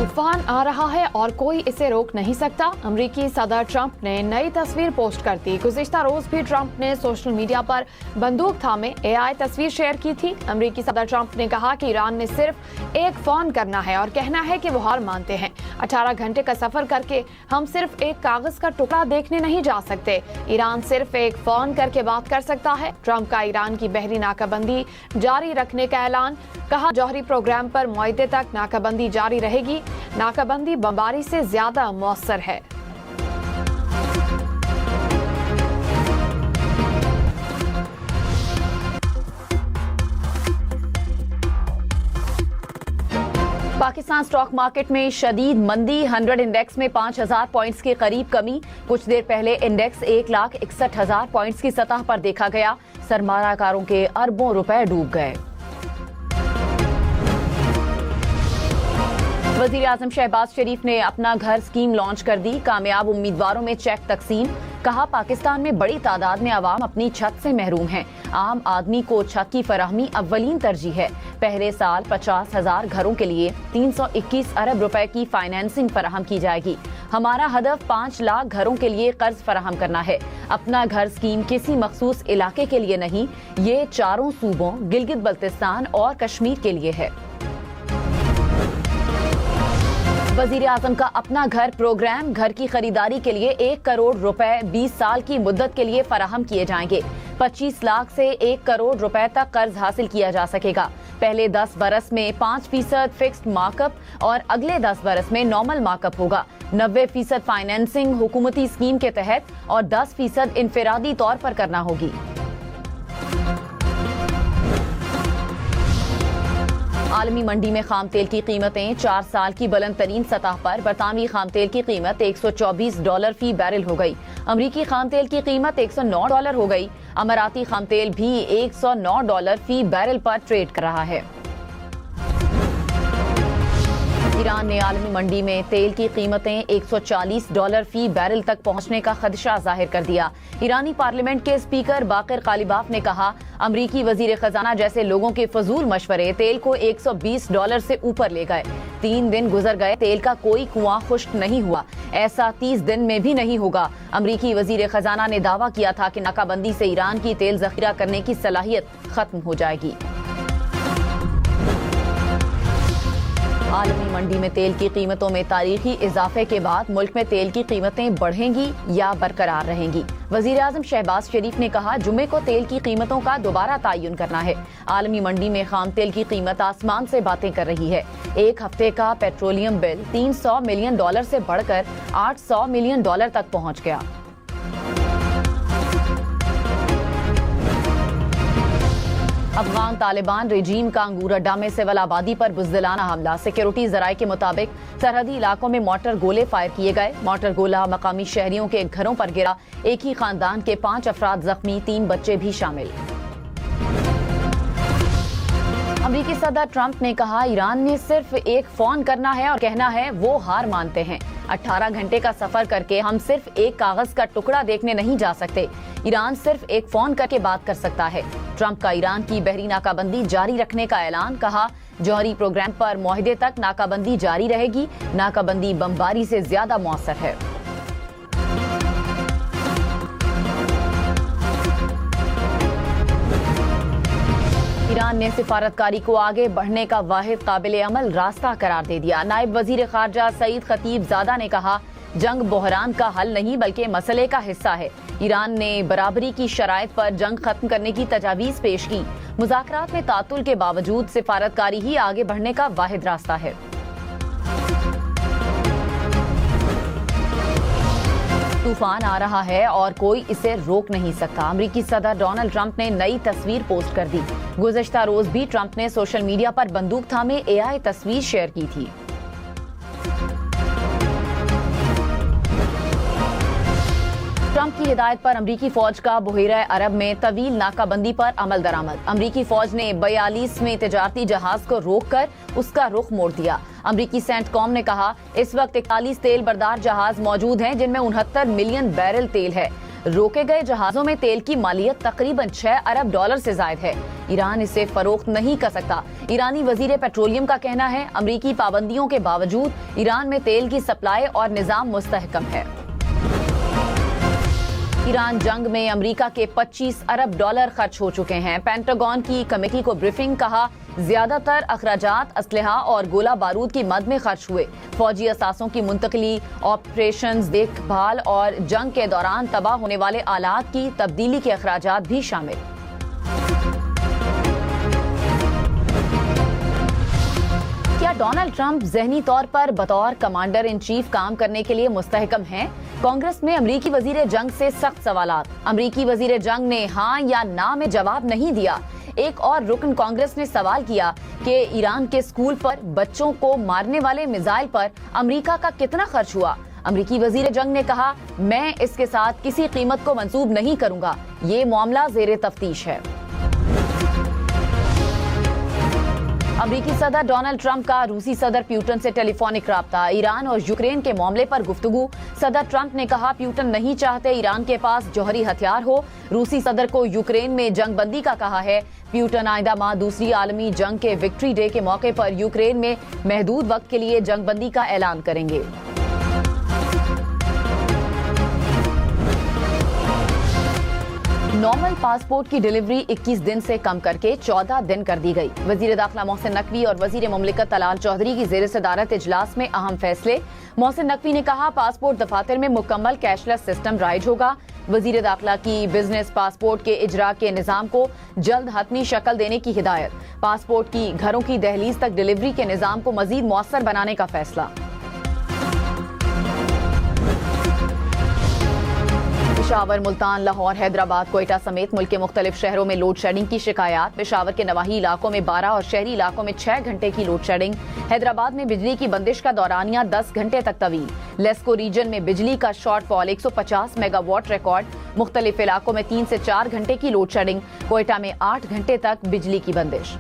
तूफान आ रहा है और कोई इसे रोक नहीं सकता। अमेरिकी सदर ट्रंप ने नई तस्वीर पोस्ट कर दी। गुज़िश्ता रोज भी ट्रंप ने सोशल मीडिया पर बंदूक थामे एआई तस्वीर शेयर की थी। अमेरिकी सदर ट्रंप ने कहा कि ईरान ने सिर्फ एक फोन करना है और कहना है कि वो हार मानते हैं। 18 घंटे का सफर करके हम सिर्फ एक कागज का टुकड़ा देखने नहीं जा सकते। ईरान सिर्फ एक फोन करके बात कर सकता है। ट्रंप का ईरान की बहरी नाकाबंदी जारी रखने का ऐलान। कहा, जौहरी प्रोग्राम पर मुआहदे तक नाकाबंदी जारी रहेगी। नाकाबंदी बमबारी से ज्यादा मौसर है। पाकिस्तान स्टॉक मार्केट में शदीद मंदी। 100 इंडेक्स में 5000 पॉइंट्स के करीब कमी। कुछ देर पहले इंडेक्स 1,61,000 पॉइंट्स की सतह पर देखा गया। सरमायाकारों के अरबों रुपए डूब गए। वजीर आजम शहबाज शरीफ ने अपना घर स्कीम लॉन्च कर दी। कामयाब उम्मीदवारों में चेक तकसीम। कहा, पाकिस्तान में बड़ी तादाद में आवाम अपनी छत से महरूम हैं। आम आदमी को छत की फराहमी अव्वलीन तरजीह है। पहले साल 50,000 घरों के लिए 321 अरब रुपए की फाइनेंसिंग फराहम की जाएगी। हमारा हदफ 5 लाख घरों के लिए कर्ज फराहम करना है। अपना घर स्कीम किसी मखसूस इलाके के लिए नहीं, ये चारों सूबों गिलगित बल्तिस्तान और कश्मीर के लिए है। वजीर आजम का अपना घर प्रोग्राम। घर की खरीदारी के लिए 1 करोड़ रुपए 20 साल की मुद्दत के लिए फराहम किए जाएंगे। 25 लाख से 1 करोड़ रुपए तक कर्ज हासिल किया जा सकेगा। पहले 10 बरस में 5% फिक्स्ड मार्कअप और अगले 10 बरस में नॉर्मल मार्कअप होगा। 90% फाइनेंसिंग हुकूमती स्कीम के तहत और 10% इनफिरादी तौर पर करना होगी। आलमी मंडी में खाम तेल की कीमतें 4 साल की बुलंद तरीन सतह पर। बरतानवी खाम तेल की कीमत $124 फी बैरल हो गई। अमरीकी खाम तेल की कीमत $109 हो गई। अमाराती खाम तेल भी $109 फी बैरल पर ट्रेड कर रहा है। ईरान ने आलमी मंडी में तेल की कीमतें $140 फी बैरल तक पहुंचने का खदशा जाहिर कर दिया। ईरानी पार्लियामेंट के स्पीकर बाकिर कालिबाफ ने कहा, अमरीकी वजीर खजाना जैसे लोगों के फजूल मशवरे तेल को $120 से ऊपर ले गए। 3 दिन गुजर गए, तेल का कोई कुआं खुश्क नहीं हुआ। ऐसा 30 दिन में भी नहीं होगा। अमरीकी वजीर खजाना ने दावा किया था कि नाकाबंदी से ईरान की तेल जखीरा करने की सलाहियत खत्म हो जाएगी। आलमी मंडी में तेल की कीमतों में तारीखी इजाफे के बाद मुल्क में तेल की कीमतें बढ़ेंगी या बरकरार रहेंगी। वजीर आजम शहबाज शरीफ ने कहा, जुमे को तेल की कीमतों का दोबारा तायुन करना है। आलमी मंडी में खाम तेल की कीमत आसमान से बातें कर रही है। एक हफ्ते का पेट्रोलियम बिल $300 मिलियन से बढ़कर $800 मिलियन तक पहुंच गया। अफगान तालिबान रेजीम का अंगूर अड्डा में सिविल आबादी पर बुज़दिलाना हमला। सिक्योरिटी जराये के मुताबिक सरहदी इलाकों में मोटर गोले फायर किए गए। मोटर गोला मकामी शहरियों के घरों पर गिरा। एक ही खानदान के 5 अफराद जख्मी, 3 बच्चे भी शामिल। अमेरिकी सदर ट्रंप ने कहा, ईरान ने सिर्फ एक फोन करना है और कहना है वो हार मानते हैं। 18 घंटे का सफर करके हम सिर्फ एक कागज का टुकड़ा देखने नहीं जा सकते। ईरान सिर्फ एक फोन करके बात कर सकता है। ट्रंप का ईरान की बहरी नाकाबंदी जारी रखने का ऐलान। कहा, जौहरी प्रोग्राम पर मुआहदे तक नाकाबंदी जारी रहेगी। नाकाबंदी बमबारी से ज्यादा मौसर है। ईरान ने सिफारतकारी को आगे बढ़ने का वाहिद काबिल अमल रास्ता करार दे दिया। नायब वजीर खारजा सईद खतीबजादा ने कहा, जंग बहरान का हल नहीं बल्कि मसले का हिस्सा है। ईरान ने बराबरी की शराइत पर जंग खत्म करने की तजावीज पेश की। मुज़ाकरात में तातुल के बावजूद सिफारतकारी ही आगे बढ़ने का वाहिद रास्ता है। तूफान आ रहा है और कोई इसे रोक नहीं सकता। अमेरिकी सदर डोनाल्ड ट्रंप ने नई तस्वीर पोस्ट कर दी। गुज़श्ता रोज भी ट्रंप ने सोशल मीडिया पर बंदूक थामे एआई तस्वीर शेयर की थी। ट्रंप की हिदायत पर अमरीकी फौज का बुहेरा अरब में तवील नाकाबंदी पर अमल दरामद। अमरीकी फौज ने 42वें तिजारती जहाज को रोककर उसका रुख मोड़ दिया। अमरीकी सेंटकॉम ने कहा, इस वक्त 41 तेल बरदार जहाज मौजूद हैं जिनमें 69 मिलियन बैरल तेल है। रोके गए जहाजों में तेल की मालियत तकरीबन 6 अरब डॉलर से ज्यादा है। ईरान इसे फरोख्त नहीं कर सकता। ईरानी वजीर पेट्रोलियम का कहना है, अमरीकी पाबंदियों के बावजूद ईरान में तेल की सप्लाई और निजाम मुस्तहकम है। ईरान जंग में अमेरिका के 25 अरब डॉलर खर्च हो चुके हैं। पेंटागन की कमेटी को ब्रीफिंग, कहा ज्यादातर अखराजात असलहा और गोला बारूद की मद में खर्च हुए। फौजी असासों की मुंतकली, ऑपरेशंस, देखभाल और जंग के दौरान तबाह होने वाले आलात की तब्दीली के अखराजात भी शामिल। क्या डोनाल्ड ट्रंप ज़हनी तौर पर बतौर कमांडर इन चीफ काम करने के लिए मुस्तहकम हैं? कांग्रेस में अमरीकी वजीर जंग से सख्त सवालात। अमरीकी वजीर जंग ने हाँ या ना में जवाब नहीं दिया। एक और रुकन कांग्रेस ने सवाल किया कि ईरान के स्कूल पर बच्चों को मारने वाले मिसाइल पर अमरीका का कितना खर्च हुआ। अमरीकी वजीर जंग ने कहा, मैं इसके साथ किसी कीमत को मंसूब नहीं करूंगा, ये मामला ज़ेरे तफ्तीश है। अमरीकी सदर डोनाल्ड ट्रंप का रूसी सदर प्यूटन से टेलीफोनिक राब्ता। ईरान और यूक्रेन के मामले पर गुफ्तगू। सदर ट्रंप ने कहा, प्यूटन नहीं चाहते ईरान के पास जौहरी हथियार हो। रूसी सदर को यूक्रेन में जंग बंदी का कहा है। प्यूटन आइंदा माह दूसरी आलमी जंग के विक्ट्री डे के मौके पर यूक्रेन में महदूद वक्त के लिए जंग बंदी का ऐलान करेंगे। नॉर्मल पासपोर्ट की डिलीवरी 21 दिन से कम करके 14 दिन कर दी गई। वजीर दाखिला मोहसिन नकवी और वजीर मुमलिकत तलाल चौधरी की जेर सदारत इजलास में अहम फैसले। मोहसिन नकवी ने कहा, पासपोर्ट दफातर में मुकम्मल कैशलेस सिस्टम राइज होगा। वजीर दाखिला की बिजनेस पासपोर्ट के इजरा के निज़ाम को जल्द हतमी शक्ल देने की हिदायत। पासपोर्ट की घरों की दहलीज तक डिलीवरी के निज़ाम को मजीद मौसर बनाने का फैसला। पेशावर, मुल्तान, लाहौर, हैदराबाद, कोयटा समेत मुल्क के मुख्तलिफ शहरों में लोड शेडिंग की शिकायत। पेशावर के नवाही इलाकों में 12 और शहरी इलाकों में 6 घंटे की लोड शेडिंग। हैदराबाद में बिजली की बंदिश का दौरानिया 10 घंटे तक तवील। लेस्को रीजन में बिजली का शॉर्टफॉल 150 मेगावाट रिकॉर्ड। मुख्तलिफ इलाकों में 3 से 4 घंटे की लोड शेडिंग। कोयटा में 8 घंटे तक बिजली की बंदिश।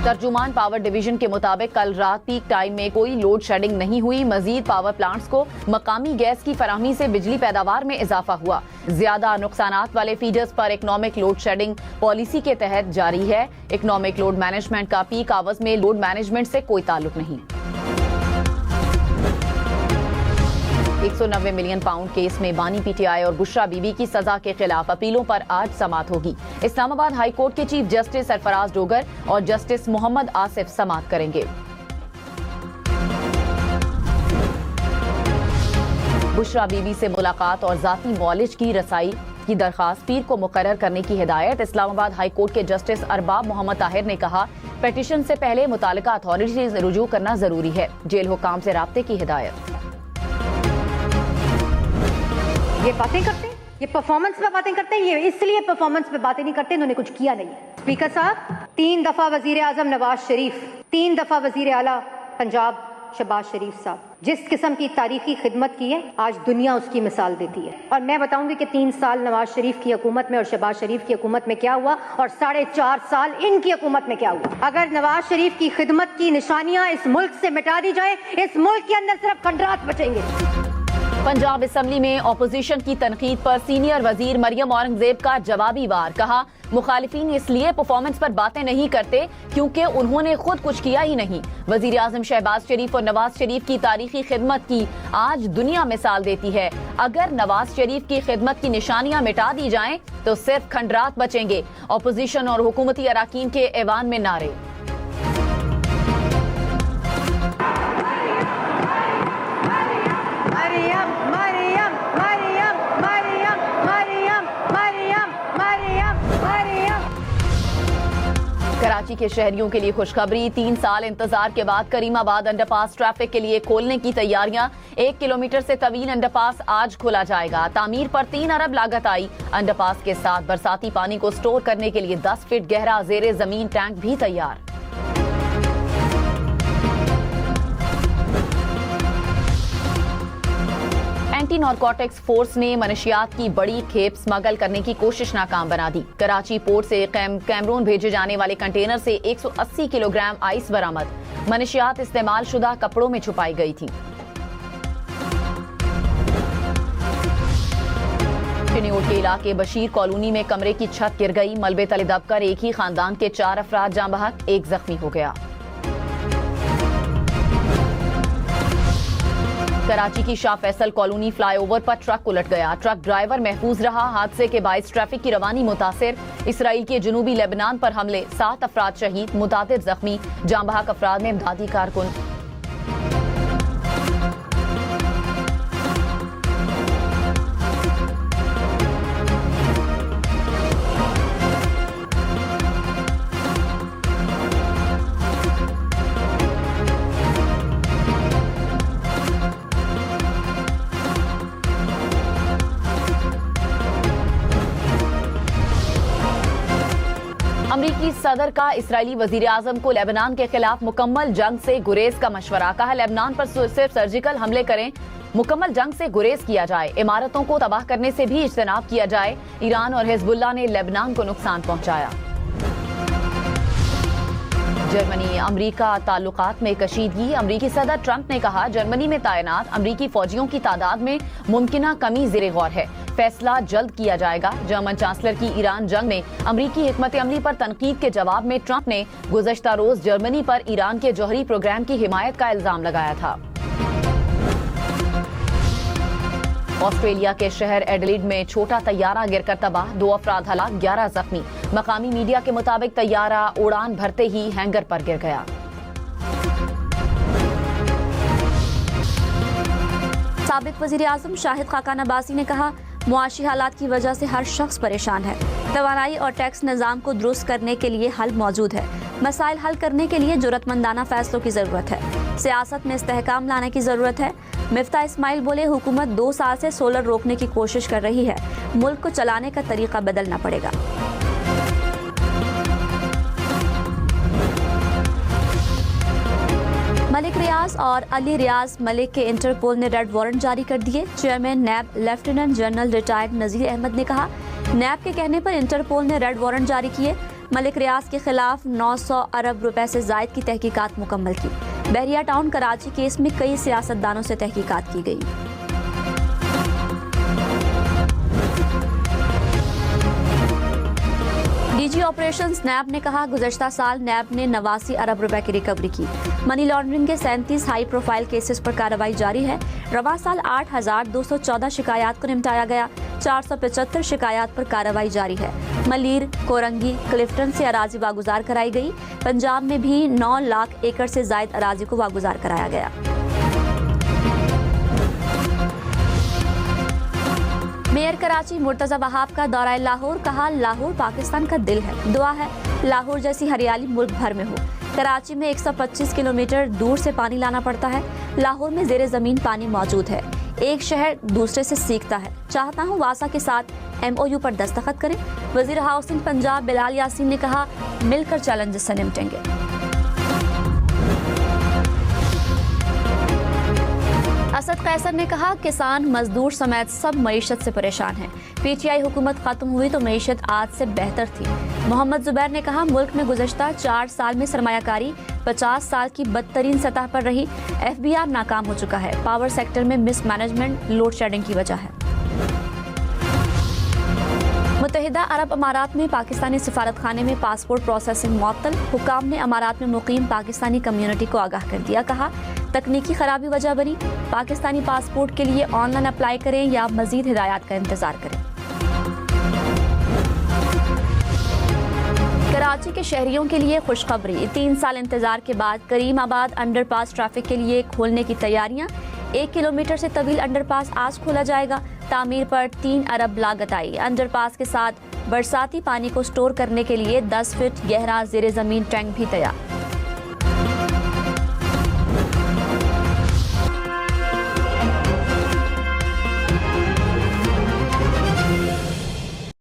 तर्जुमान पावर डिवीजन के मुताबिक कल रात पीक टाइम में कोई लोड शेडिंग नहीं हुई। मजीद पावर प्लांट्स को मकामी गैस की फराहमी से बिजली पैदावार में इजाफा हुआ। ज्यादा नुकसानात वाले फीडर्स पर इकोनॉमिक लोड शेडिंग पॉलिसी के तहत जारी है। इकोनॉमिक लोड मैनेजमेंट का पीक आवर्स में लोड मैनेजमेंट से कोई ताल्लुक नहीं। 190 मिलियन पाउंड केस में बानी पीटीआई और बुशरा बीबी की सजा के खिलाफ अपीलों पर आज समाअत होगी। इस्लामाबाद हाई कोर्ट के चीफ जस्टिस सरफराज डोगर और जस्टिस मोहम्मद आसिफ समाअत करेंगे। बुशरा बीबी से मुलाकात और जाती मौलिज की रसाई की दरखास्त पीर को मुकर्रर करने की हिदायत। इस्लामाबाद हाई कोर्ट के जस्टिस अरबाब मोहम्मद ताहिर ने कहा, पिटीशन से पहले मुतालिका अथॉरिटी से रुजू करना जरूरी है। जेल हुकाम से राब्ते की हिदायत। ये बातें करते हैं, ये परफॉर्मेंस पे बातें करते हैं, ये इसलिए परफॉर्मेंस पे बातें नहीं करते, इन्होंने कुछ किया नहीं है। स्पीकर साहब, 3 दफा वजीर आजम नवाज शरीफ, 3 दफा वजीर आला पंजाब शहबाज शरीफ साहब, जिस किस्म की तारीखी खिदमत की है, आज दुनिया उसकी मिसाल देती है। और मैं बताऊंगी कि 3 साल नवाज शरीफ की हुकूमत में और शहबाज शरीफ की हुकूमत में क्या हुआ और 4.5 साल इनकी हुकूमत में क्या हुआ। अगर नवाज शरीफ की खिदमत की निशानियां इस मुल्क से मिटा दी जाए, इस मुल्क के अंदर सिर्फ खंडरात बचेंगे। पंजाब असम्बली में ऑपोजिशन की तनकीद पर सीनियर वजीर मरियम औरंगजेब का जवाबी वार। कहा, मुखालिफिन इसलिए परफॉर्मेंस पर बातें नहीं करते क्योंकि उन्होंने खुद कुछ किया ही नहीं। वजीर आजम शहबाज शरीफ और नवाज शरीफ की तारीखी खिदमत की आज दुनिया मिसाल देती है। अगर नवाज शरीफ की खिदमत की निशानियां मिटा दी जाएं तो सिर्फ खंडरात बचेंगे। ऑपोजिशन और हुकूमती अराकीन के ऐवान में नारे। कराची के शहरियों के लिए खुशखबरी। 3 साल इंतजार के बाद करीमाबाद अंडरपास ट्रैफिक के लिए खोलने की तैयारियां। 1 किलोमीटर से तवील अंडरपास आज खोला जाएगा। तामीर पर 3 अरब लागत आई। अंडरपास के साथ बरसाती पानी को स्टोर करने के लिए 10 फीट गहरा जेरे जमीन टैंक भी तैयार। एंटी नारकोटिक्स फोर्स ने मनशियात की बड़ी खेप स्मगल करने की कोशिश नाकाम बना दी। कराची पोर्ट से कैमरून भेजे जाने वाले कंटेनर से 180 किलोग्राम आइस बरामद। मनशियात इस्तेमाल शुदा कपड़ों में छुपाई गई थी। चिन्योट के इलाके बशीर कॉलोनी में कमरे की छत गिर गई। मलबे तले दबकर एक ही खानदान के 4 अफराद जान बहक, एक जख्मी हो गया। कराची की शाह फैसल कॉलोनी फ्लाईओवर पर ट्रक उलट गया। ट्रक ड्राइवर महफूज रहा। हादसे के बायस ट्रैफिक की रवानी मुतासिर। इसराइल के जनूबी लेबनान पर हमले, 7 अफराद शहीद, मुतादिद जख्मी। जान बहक अफराद में इमदादी कारकुन। अमरीकी सदर का इसराइली वजीर आजम को लेबनान के खिलाफ मुकम्मल जंग से गुरेज का मशवरा। कहा, लेबनान पर सिर्फ सर्जिकल हमले करें, मुकम्मल जंग से गुरेज किया जाए। इमारतों को तबाह करने से भी इज्तनाब किया जाए। ईरान और हिजबुल्लाह ने लेबनान को नुकसान पहुंचाया। जर्मनी अमरीका ताल्लुकात में कशीदगी। अमरीकी सदर ट्रंप ने कहा, जर्मनी में तैनात अमरीकी फौजियों की तादाद में मुमकिना कमी ज़ेरे गौर है। फैसला जल्द किया जाएगा। जर्मन चांसलर की ईरान जंग में अमरीकी हिकमत अमली पर तनकीद के जवाब में ट्रंप ने गुज़श्ता रोज जर्मनी पर ईरान के जौहरी प्रोग्राम की हिमायत का इल्जाम लगाया था। ऑस्ट्रेलिया के शहर एडिलेड में छोटा तैयारा गिरकर तबाह, 2 अफराद हलाक, 11 जख्मी। मकामी मीडिया के मुताबिक तैयारा उड़ान भरते ही हैंगर पर गिर गया। साबिक वजीर आजम शाहिद खाकान अब्बासी ने कहा, मुआशी हालात की वजह से हर शख्स परेशान है। तवानाई और टैक्स निज़ाम को दुरुस्त करने के लिए हल मौजूद है। मसाइल हल करने के लिए जुर्रतमंदाना फैसलों की ज़रूरत है। सियासत में इस्तेहकाम लाने की ज़रूरत है। मिफ्ता इस्माइल बोले, हुकूमत 2 साल से सोलर रोकने की कोशिश कर रही है। मुल्क को चलाने का तरीका बदलना पड़ेगा। मलिक रियाज और अली रियाज मलिक के इंटरपोल ने रेड वारंट जारी कर दिए। चेयरमैन नैब lieutenant general retired Nazir Ahmad ने कहा, नैब के कहने पर इंटरपोल ने रेड वारंट जारी किए। मलिक रियाज के खिलाफ 900 अरब रुपए से जायद की तहकीकात मुकम्मल की। बहरिया टाउन कराची केस में कई सियासतदानों से तहकीकात की गई। डीजी ऑपरेशंस नैब ने कहा, गुज़श्ता साल नैब ने 89 अरब रुपए की रिकवरी की। मनी लॉन्ड्रिंग के 37 हाई प्रोफाइल केसेस पर कार्रवाई जारी है। रवा साल 8,214 शिकायत को निपटाया गया। 475 शिकायत पर कार्रवाई जारी है। मलीर, कोरंगी, क्लिफ्टन से अराजी वागुजार कराई गई। पंजाब में भी 9 लाख एकड़ से जायद अराजी को वागुजार कराया गया। मेयर कराची मुर्तजा वहाब का दौरा लाहौर। कहा, लाहौर पाकिस्तान का दिल है। दुआ है लाहौर जैसी हरियाली मुल्क भर में हो। कराची में 125 किलोमीटर दूर से पानी लाना पड़ता है। लाहौर में ज़ेरे ज़मीन पानी मौजूद है। एक शहर दूसरे से सीखता है। चाहता हूँ वासा के साथ MOU पर दस्तखत करें। वजीर हाउसिंग पंजाब बिलाल यासीन ने कहा, मिलकर चैलेंज से निपटेंगे। असद कैसर ने कहा, किसान मजदूर समेत सब मईशत से परेशान हैं। PTI हुकूमत खत्म हुई तो मईशत आज से बेहतर थी। मोहम्मद जुबैर ने कहा, मुल्क में गुज़श्ता 4 साल में सरमायाकारी 50 साल की बदतरीन सतह पर रही। FBR नाकाम हो चुका है। पावर सेक्टर में मिसमैनेजमेंट लोड शेडिंग की वजह है। मुत्तहिदा अरब अमारात में पाकिस्तानी सिफारत खाने में पासपोर्ट प्रोसेसिंग मुअत्तल। हुकाम ने अमारात में मुकीम पाकिस्तानी कम्युनिटी को आगाह कर दिया। कहा, तकनीकी खराबी वजह बनी। पाकिस्तानी पासपोर्ट के लिए ऑनलाइन अप्लाई करें या मजीद हिदायत का इंतजार करें। कराची के शहरियों के लिए खुशखबरी। 3 साल इंतजार के बाद करीमाबाद अंडरपास ट्रैफिक के लिए खोलने की तैयारियां। 1 किलोमीटर से तवील अंडरपास आज खोला जाएगा। तामीर पर 3 अरब लागत आई। अंडरपास के साथ बरसाती पानी को स्टोर करने के लिए 10 फीट गहरा ज़ेरे ज़मीन टैंक भी तैयार।